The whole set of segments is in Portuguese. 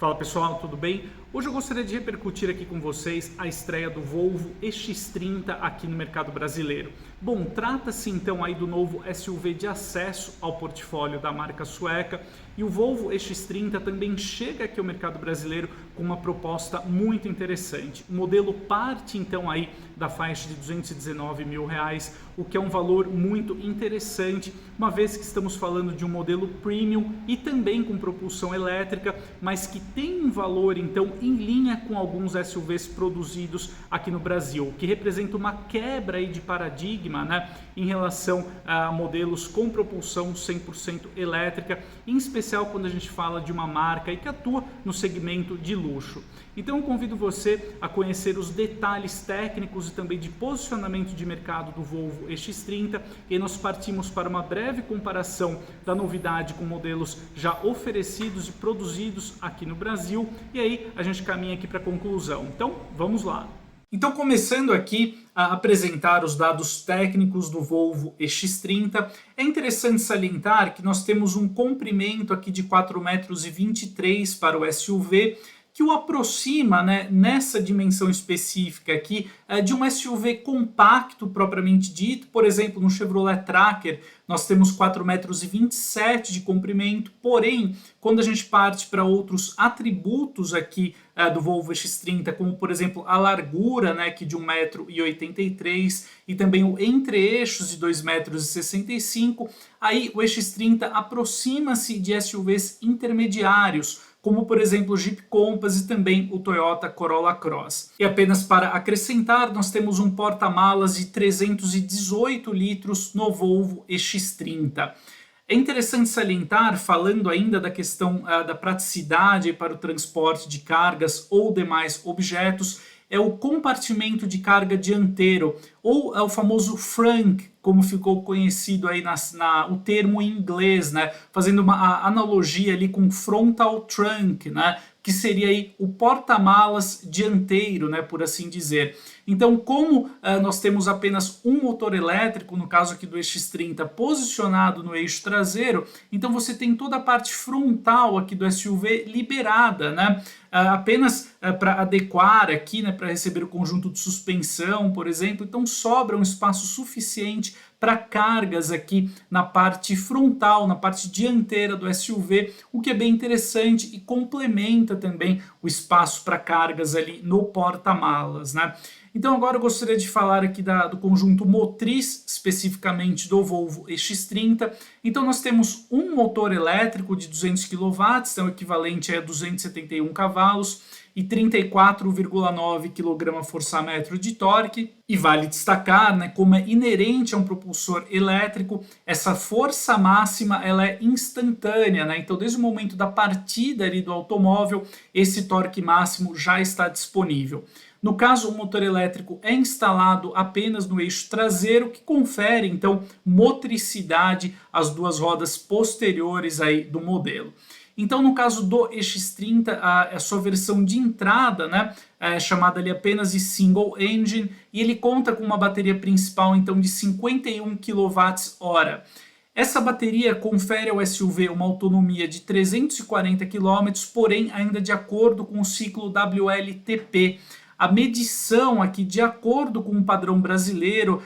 Fala pessoal, tudo bem? Hoje eu gostaria de repercutir aqui com vocês a estreia do Volvo EX30 aqui no mercado brasileiro. Bom, trata-se então aí do novo SUV de acesso ao portfólio da marca sueca e o Volvo EX30 também chega aqui ao mercado brasileiro com uma proposta muito interessante. O modelo parte então aí da faixa de R$219 mil, o que é um valor muito interessante, uma vez que estamos falando de um modelo premium e também com propulsão elétrica, mas que tem um valor então em linha com alguns SUVs produzidos aqui no Brasil, o que representa uma quebra aí de paradigma, né, em relação a modelos com propulsão 100% elétrica, em especial quando a gente fala de uma marca aí que atua no segmento de luxo. Então eu convido você a conhecer os detalhes técnicos e também de posicionamento de mercado do Volvo EX30 e nós partimos para uma breve comparação da novidade com modelos já oferecidos e produzidos aqui no Brasil e aí a gente caminha aqui para a conclusão. Então vamos lá. Então, começando aqui a apresentar os dados técnicos do Volvo EX30, é interessante salientar que nós temos um comprimento aqui de 4,23 metros para o SUV, que o aproxima, né, nessa dimensão específica aqui de um SUV compacto propriamente dito. Por exemplo, no Chevrolet Tracker nós temos 4,27 metros de comprimento, porém, quando a gente parte para outros atributos aqui do Volvo EX30, como por exemplo a largura, né, aqui de 1,83 m e também o entre-eixos de 2,65 m, aí o EX30 aproxima-se de SUVs intermediários, como por exemplo o Jeep Compass e também o Toyota Corolla Cross. E apenas para acrescentar, nós temos um porta-malas de 318 litros no Volvo EX30. É interessante salientar, falando ainda da questão da praticidade para o transporte de cargas ou demais objetos, é o compartimento de carga dianteiro, ou é o famoso frunk, como ficou conhecido aí o termo em inglês, né? Fazendo uma analogia ali com frontal trunk, né? Que seria aí o porta-malas dianteiro, né, por assim dizer. Então, como nós temos apenas um motor elétrico, no caso aqui do EX30, posicionado no eixo traseiro, então você tem toda a parte frontal aqui do SUV liberada, né, apenas para adequar aqui, né, para receber o conjunto de suspensão, por exemplo. Então sobra um espaço suficiente para cargas aqui na parte frontal, na parte dianteira do SUV, o que é bem interessante e complementa também o espaço para cargas ali no porta-malas, né? Então agora eu gostaria de falar aqui do conjunto motriz, especificamente do Volvo EX30. Então nós temos um motor elétrico de 200 kW, então o equivalente a 271 cavalos, e 34,9 kgfm de torque. E vale destacar, né, como é inerente a um propulsor elétrico, essa força máxima ela é instantânea, né? Então desde o momento da partida ali do automóvel, esse torque máximo já está disponível. No caso, o motor elétrico é instalado apenas no eixo traseiro, que confere então motricidade às duas rodas posteriores aí do modelo. Então, no caso do EX30, a sua versão de entrada, né, é chamada ali apenas de Single Engine, e ele conta com uma bateria principal então de 51 kWh. Essa bateria confere ao SUV uma autonomia de 340 km, porém ainda de acordo com o ciclo WLTP. A medição aqui, de acordo com o padrão brasileiro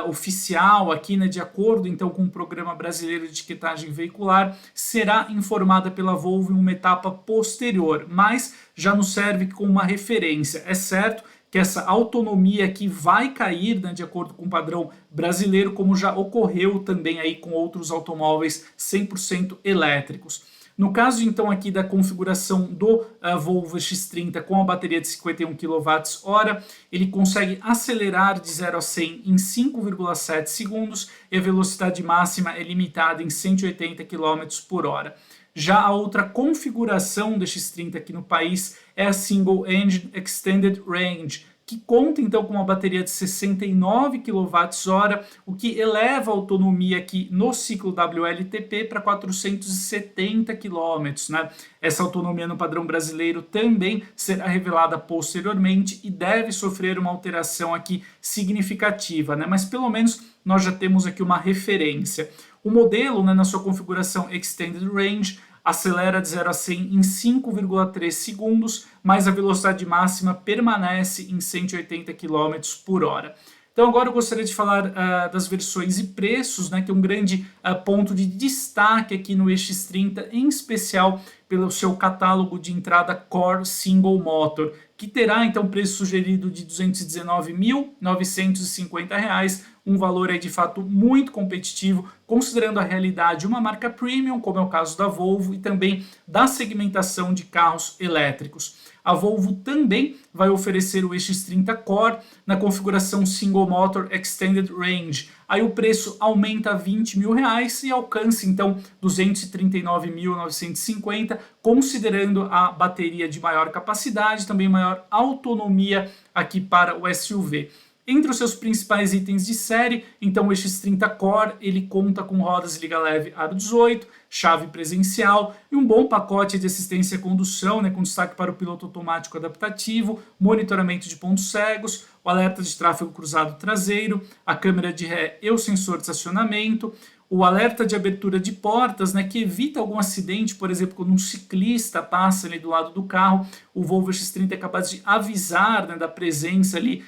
oficial, aqui, né, de acordo então com o Programa Brasileiro de Etiquetagem Veicular, será informada pela Volvo em uma etapa posterior, mas já nos serve como uma referência. É certo que essa autonomia aqui vai cair, né, de acordo com o padrão brasileiro, como já ocorreu também aí com outros automóveis 100% elétricos. No caso então aqui da configuração do Volvo EX30 com a bateria de 51 kWh, ele consegue acelerar de 0 a 100 em 5,7 segundos e a velocidade máxima é limitada em 180 km por hora. Já a outra configuração do EX30 aqui no país é a Single Engine Extended Range, que conta então com uma bateria de 69 kWh, o que eleva a autonomia aqui no ciclo WLTP para 470 km, né? Essa autonomia no padrão brasileiro também será revelada posteriormente e deve sofrer uma alteração aqui significativa, né? Mas pelo menos nós já temos aqui uma referência. O modelo, né, na sua configuração Extended Range, acelera de 0 a 100 em 5,3 segundos, mas a velocidade máxima permanece em 180 km por hora. Então agora eu gostaria de falar das versões e preços, né, que é um grande ponto de destaque aqui no EX30, em especial pelo seu catálogo de entrada Core Single Motor, que terá então preço sugerido de R$ 219.950, um valor aí de fato muito competitivo, considerando a realidade uma marca premium, como é o caso da Volvo, e também da segmentação de carros elétricos. A Volvo também vai oferecer o EX30 Core na configuração Single Motor Extended Range. Aí o preço aumenta a R$ 20.000 e alcança então R$ 239.950, considerando a bateria de maior capacidade, também maior autonomia aqui para o SUV. Entre os seus principais itens de série, então o X30 Core, ele conta com rodas liga leve aro 18, chave presencial e um bom pacote de assistência à condução, né, com destaque para o piloto automático adaptativo, monitoramento de pontos cegos, o alerta de tráfego cruzado traseiro, a câmera de ré e o sensor de estacionamento, o alerta de abertura de portas, né, que evita algum acidente, por exemplo, quando um ciclista passa ali do lado do carro, o Volvo X30 é capaz de avisar, né, da presença ali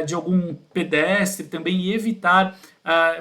de algum pedestre também e evitar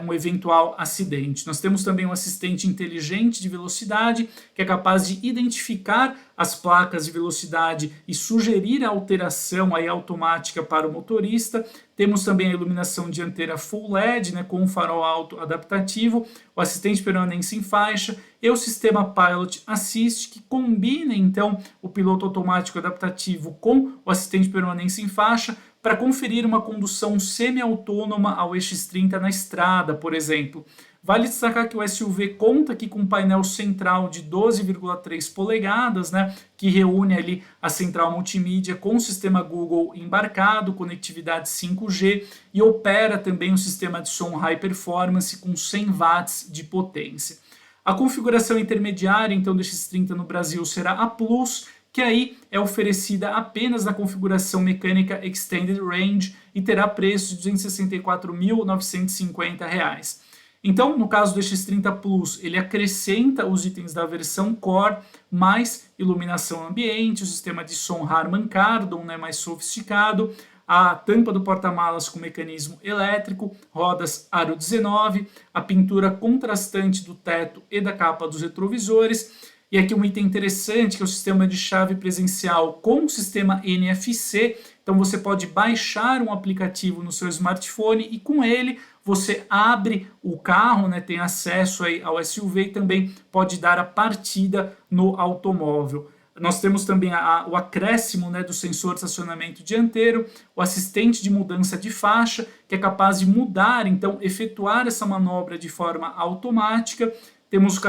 um eventual acidente. Nós temos também um assistente inteligente de velocidade que é capaz de identificar as placas de velocidade e sugerir a alteração aí automática para o motorista. Temos também a iluminação dianteira Full LED, né, com um farol alto adaptativo, o assistente permanência em faixa e o sistema Pilot Assist, que combina então o piloto automático adaptativo com o assistente permanência em faixa para conferir uma condução semi-autônoma ao EX30 na estrada, por exemplo. Vale destacar que o SUV conta aqui com um painel central de 12,3 polegadas, né, que reúne ali a central multimídia com o sistema Google embarcado, conectividade 5G e opera também um sistema de som High Performance com 100 watts de potência. A configuração intermediária então do X30 no Brasil será a Plus, que aí é oferecida apenas na configuração mecânica Extended Range e terá preço de R$ 264.950. Então, no caso do X30 Plus, ele acrescenta os itens da versão Core, mais iluminação ambiente, o sistema de som Harman Kardon, né, mais sofisticado, a tampa do porta-malas com mecanismo elétrico, rodas aro 19, a pintura contrastante do teto e da capa dos retrovisores. E aqui um item interessante que é o sistema de chave presencial com o sistema NFC. Então você pode baixar um aplicativo no seu smartphone e com ele você abre o carro, né, tem acesso aí ao SUV e também pode dar a partida no automóvel. Nós temos também o acréscimo, né, do sensor de estacionamento dianteiro, o assistente de mudança de faixa, que é capaz de mudar, então efetuar essa manobra de forma automática. Temos o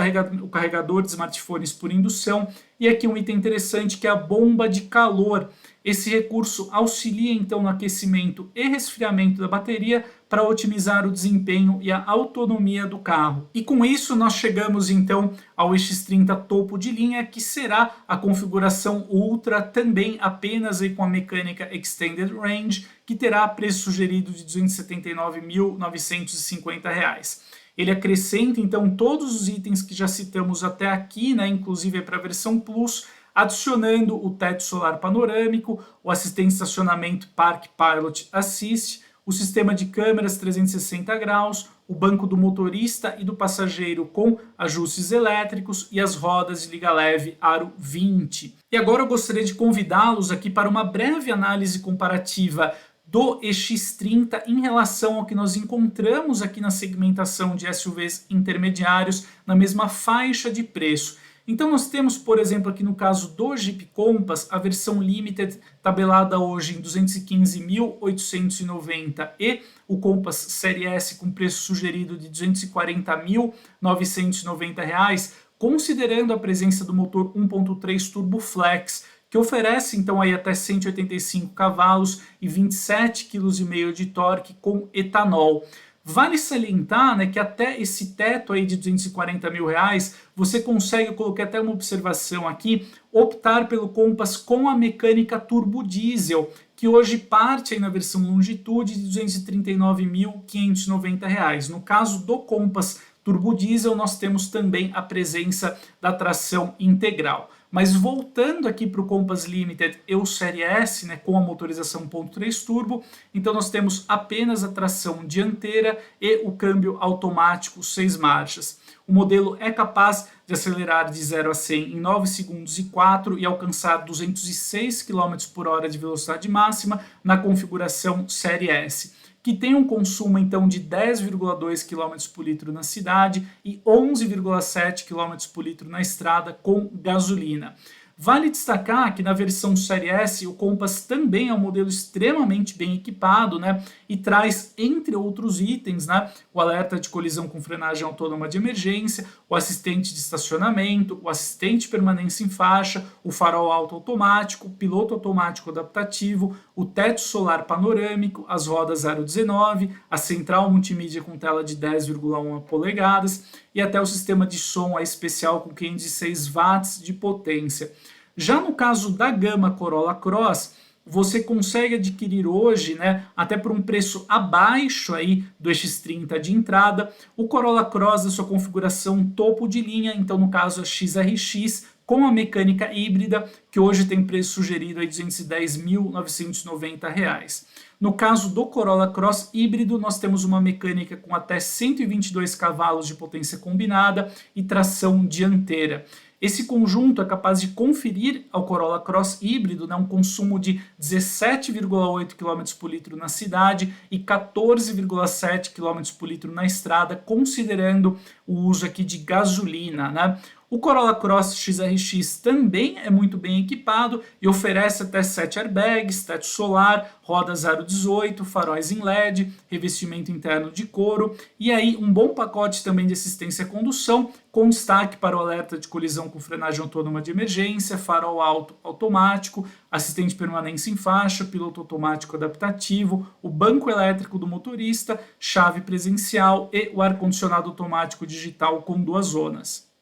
carregador de smartphones por indução e aqui um item interessante que é a bomba de calor. Esse recurso auxilia então no aquecimento e resfriamento da bateria para otimizar o desempenho e a autonomia do carro. E com isso nós chegamos então ao X30 topo de linha, que será a configuração Ultra, também apenas aí com a mecânica Extended Range, que terá preço sugerido de R$ 279.950. Ele acrescenta então todos os itens que já citamos até aqui, né, inclusive para a versão Plus, adicionando o teto solar panorâmico, o assistente de estacionamento Park Pilot Assist, o sistema de câmeras 360 graus, o banco do motorista e do passageiro com ajustes elétricos e as rodas de liga leve aro 20. E agora eu gostaria de convidá-los aqui para uma breve análise comparativa do EX30 em relação ao que nós encontramos aqui na segmentação de SUVs intermediários na mesma faixa de preço. Então nós temos, por exemplo, aqui no caso do Jeep Compass, a versão Limited tabelada hoje em R$ 215.890 e o Compass Série S com preço sugerido de R$ 240.990, considerando a presença do motor 1.3 Turbo Flex, que oferece então aí até 185 cavalos e 27,5 kg de torque com etanol. Vale salientar, né, que até esse teto aí de R$ 240 mil, você consegue, eu coloquei até uma observação aqui, optar pelo Compass com a mecânica turbo diesel, que hoje parte aí na versão Longitude de R$ 239.590. No caso do Compass turbo diesel, nós temos também a presença da tração integral. Mas voltando aqui para o Compass Limited e o Série S, né, com a motorização 1.3 turbo, então nós temos apenas a tração dianteira e o câmbio automático 6 marchas. O modelo é capaz de acelerar de 0 a 100 em 9 segundos e 4 e alcançar 206 km por hora de velocidade máxima na configuração Série S, que tem um consumo então de 10,2 km por litro na cidade e 11,7 km por litro na estrada com gasolina. Vale destacar que na versão Série S o Compass também é um modelo extremamente bem equipado, né? E traz, entre outros itens, né, o alerta de colisão com frenagem autônoma de emergência, o assistente de estacionamento, o assistente de permanência em faixa, o farol alto automático, o piloto automático adaptativo, o teto solar panorâmico, as rodas aro 19, a central multimídia com tela de 10,1 polegadas e até o sistema de som especial com 506 watts de potência. Já no caso da gama Corolla Cross, você consegue adquirir hoje, né, até por um preço abaixo aí do X30 de entrada, o Corolla Cross da sua configuração topo de linha, então no caso a XRX, com a mecânica híbrida, que hoje tem preço sugerido aí de R$ 210.990. No caso do Corolla Cross híbrido, nós temos uma mecânica com até 122 cavalos de potência combinada e tração dianteira. Esse conjunto é capaz de conferir ao Corolla Cross híbrido, né, um consumo de 17,8 km por litro na cidade e 14,7 km por litro na estrada, considerando o uso aqui de gasolina, né? O Corolla Cross XRX também é muito bem equipado e oferece até 7 airbags, teto solar, rodas aro 18, faróis em LED, revestimento interno de couro e aí um bom pacote também de assistência à condução, com destaque para o alerta de colisão com frenagem autônoma de emergência, farol alto automático, assistente de permanência em faixa, piloto automático adaptativo, o banco elétrico do motorista, chave presencial e o ar-condicionado automático digital com 2 zonas.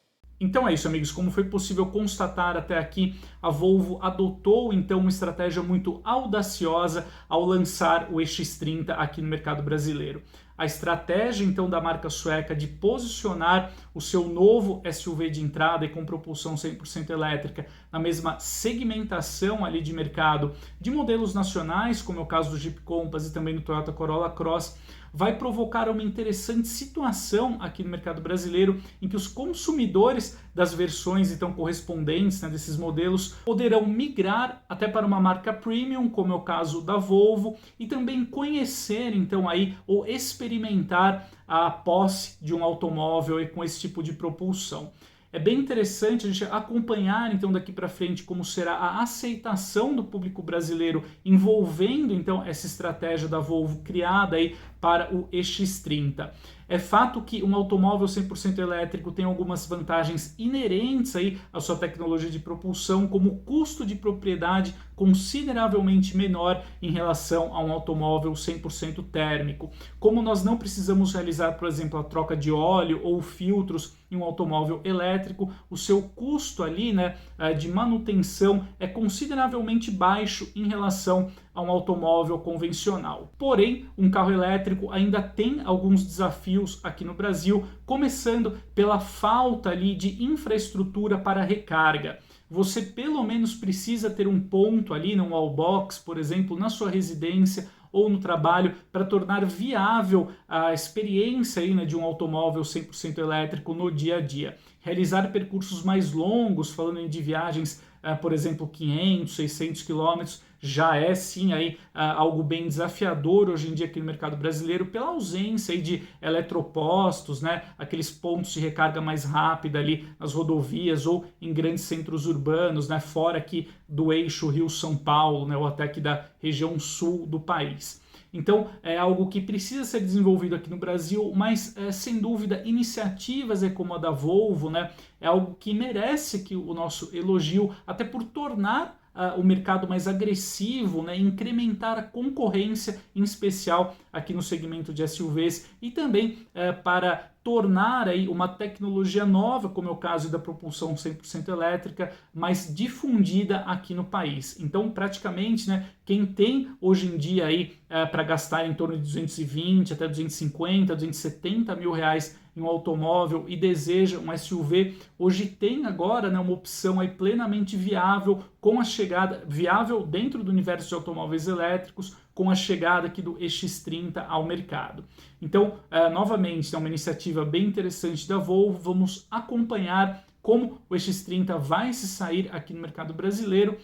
Então é isso, amigos, como foi possível constatar até aqui, a Volvo adotou então uma estratégia muito audaciosa ao lançar o EX30 aqui no mercado brasileiro. A estratégia então da marca sueca de posicionar o seu novo SUV de entrada e com propulsão 100% elétrica na mesma segmentação ali de mercado de modelos nacionais, como é o caso do Jeep Compass e também do Toyota Corolla Cross, vai provocar uma interessante situação aqui no mercado brasileiro em que os consumidores das versões então correspondentes, né, desses modelos poderão migrar até para uma marca premium, como é o caso da Volvo, e também conhecer então aí ou experimentar a posse de um automóvel aí com esse tipo de propulsão. É bem interessante a gente acompanhar então daqui para frente como será a aceitação do público brasileiro envolvendo então essa estratégia da Volvo criada aí para o EX30. É fato que um automóvel 100% elétrico tem algumas vantagens inerentes aí à sua tecnologia de propulsão, como o custo de propriedade consideravelmente menor em relação a um automóvel 100% térmico. Como nós não precisamos realizar, por exemplo, a troca de óleo ou filtros em um automóvel elétrico, o seu custo ali, né, de manutenção é consideravelmente baixo em relação a um automóvel convencional. Porém, um carro elétrico ainda tem alguns desafios aqui no Brasil, começando pela falta ali de infraestrutura para recarga. Você pelo menos precisa ter um ponto ali, num wallbox, por exemplo, na sua residência ou no trabalho, para tornar viável a experiência aí, né, de um automóvel 100% elétrico no dia a dia. Realizar percursos mais longos, falando de viagens, por exemplo, 500, 600 quilômetros, já é sim aí algo bem desafiador hoje em dia aqui no mercado brasileiro pela ausência aí de eletropostos, né, aqueles pontos de recarga mais rápida ali nas rodovias ou em grandes centros urbanos, né, fora aqui do eixo Rio-São Paulo, né, ou até aqui da região sul do país. Então é algo que precisa ser desenvolvido aqui no Brasil, mas sem dúvida iniciativas como a da Volvo, né, é algo que merece aqui o nosso elogio, até por tornar o mercado mais agressivo, né, incrementar a concorrência, em especial aqui no segmento de SUVs, e também para tornar aí uma tecnologia nova, como é o caso da propulsão 100% elétrica, mais difundida aqui no país. Então, praticamente, né, quem tem hoje em dia aí para gastar em torno de 220 até 250, 270 mil reais em um automóvel e deseja um SUV, hoje tem agora, né, uma opção aí plenamente viável, com a chegada, viável dentro do universo de automóveis elétricos, com a chegada aqui do EX30 ao mercado. Então, novamente, é uma iniciativa bem interessante da Volvo, vamos acompanhar como o EX30 vai se sair aqui no mercado brasileiro,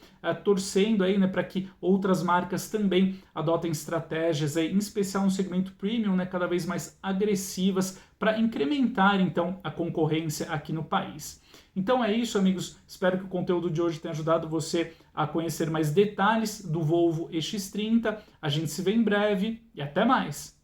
torcendo aí, né, para que outras marcas também adotem estratégias aí, em especial no segmento premium, né, cada vez mais agressivas para incrementar então a concorrência aqui no país. Então é isso, amigos. Espero que o conteúdo de hoje tenha ajudado você a conhecer mais detalhes do Volvo EX30. A gente se vê em breve e até mais!